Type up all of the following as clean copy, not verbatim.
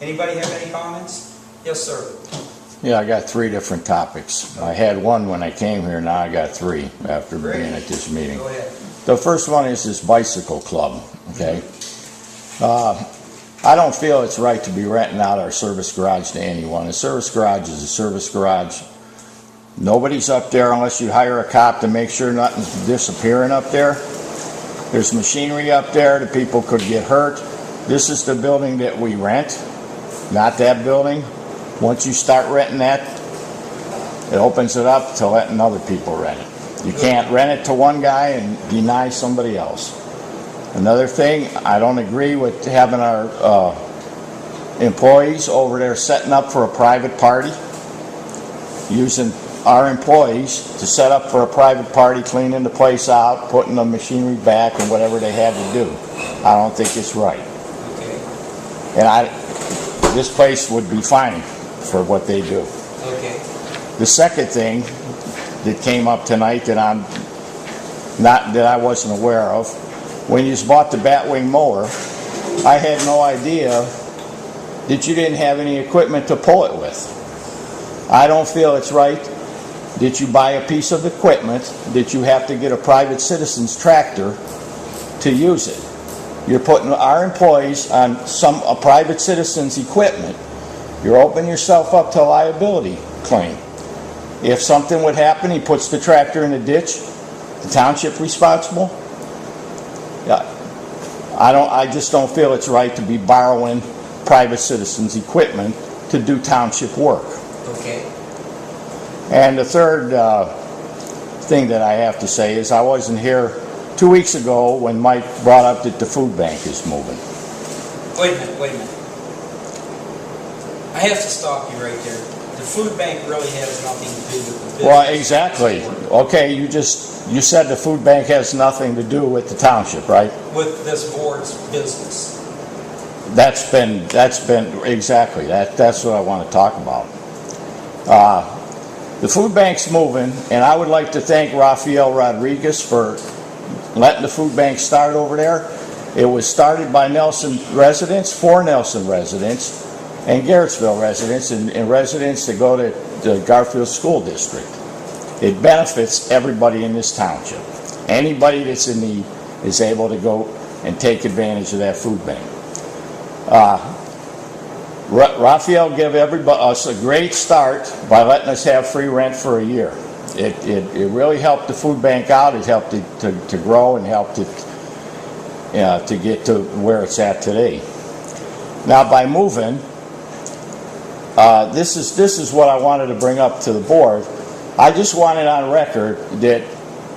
Anybody have any comments? Yes, sir. Yeah, I got 3 different topics. I had one when I came here, now I got 3 after being at this meeting. Go ahead. The first one is this bicycle club, okay? I don't feel it's right to be renting out our service garage to anyone. A service garage is a service garage. Nobody's up there unless you hire a cop to make sure nothing's disappearing up there. There's machinery up there that people could get hurt. This is the building that we rent, not that building. Once you start renting that, it opens it up to letting other people rent it. You can't rent it to one guy and deny somebody else. Another thing, I don't agree with having our employees over there setting up for a private party, using our employees to set up for a private party, cleaning the place out, putting the machinery back and whatever they had to do. I don't think it's right. Okay. And this place would be fine for what they do. Okay. The second thing that came up tonight that I wasn't aware of, when you bought the Batwing mower, I had no idea that you didn't have any equipment to pull it with. I don't feel it's right that you buy a piece of equipment that you have to get a private citizen's tractor to use it. You're putting our employees on a private citizen's equipment. You're opening yourself up to a liability claim. If something would happen, he puts the tractor in a ditch, the township responsible? Yeah, I just don't feel it's right to be borrowing private citizens' equipment to do township work. Okay. And the third thing that I have to say is I wasn't here 2 weeks ago when Mike brought up that the food bank is moving. Wait a minute. I have to stop you right there. The food bank really has nothing to do with the business. Well, exactly. Okay, you said the food bank has nothing to do with the township, right? With this board's business. That's been exactly that's what I want to talk about. The food bank's moving, and I would like to thank Rafael Rodriguez for letting the food bank start over there. It was started by Nelson residents, for Nelson residents, and Garrettsville residents, and residents that go to the Garfield School District. It benefits everybody in this township. Anybody that's in need is able to go and take advantage of that food bank. Raphael gave us a great start by letting us have free rent for a year. It really helped the food bank out. It helped it to grow and helped it to get to where it's at today. Now, by moving, this is what I wanted to bring up to the board. I just wanted on record that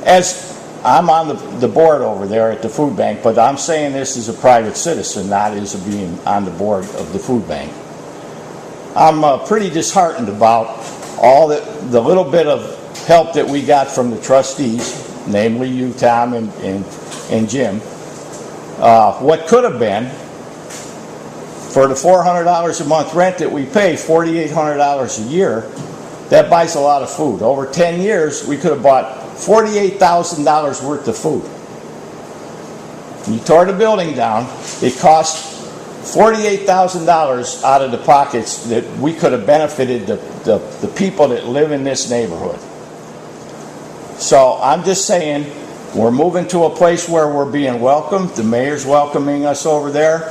as I'm on the board over there at the food bank, but I'm saying this as a private citizen, not as being on the board of the food bank. I'm pretty disheartened about all the little bit of help that we got from the trustees, namely you, Tom, and Jim. What could have been, for the $400 a month rent that we pay, $4,800 a year, that buys a lot of food. Over 10 years, we could have bought $48,000 worth of food. When you tore the building down, it cost $48,000 out of the pockets that we could have benefited the people that live in this neighborhood. So I'm just saying, we're moving to a place where we're being welcomed. The mayor's welcoming us over there.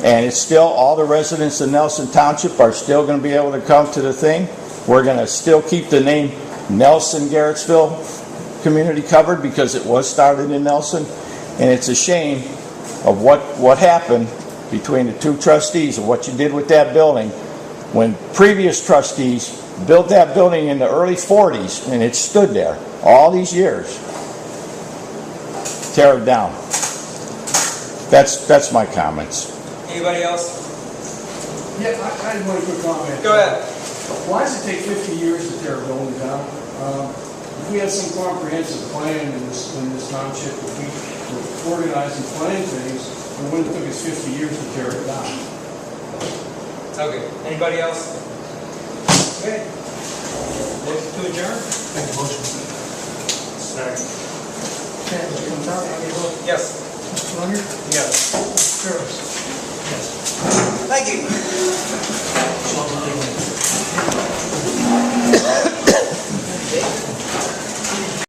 And it's still, all the residents of Nelson Township are still going to be able to come to the thing. We're going to still keep the name Nelson-Garrettsville community covered because it was started in Nelson. And it's a shame of what happened between the two trustees of what you did with that building when previous trustees built that building in the early 40s and it stood there all these years. Tear it down. That's my comments. Anybody else? Yeah, I had one quick comment. Go ahead. Why does it take 50 years to tear a building down? If we had some comprehensive plan in this township, if we were organized and planned things, it wouldn't have took us 50 years to tear it down. Okay. Anybody else? Okay. Motion to adjourn? Make a motion. Second. Yes. Mr. Leonard? Yes. Service? Yes. Thank you.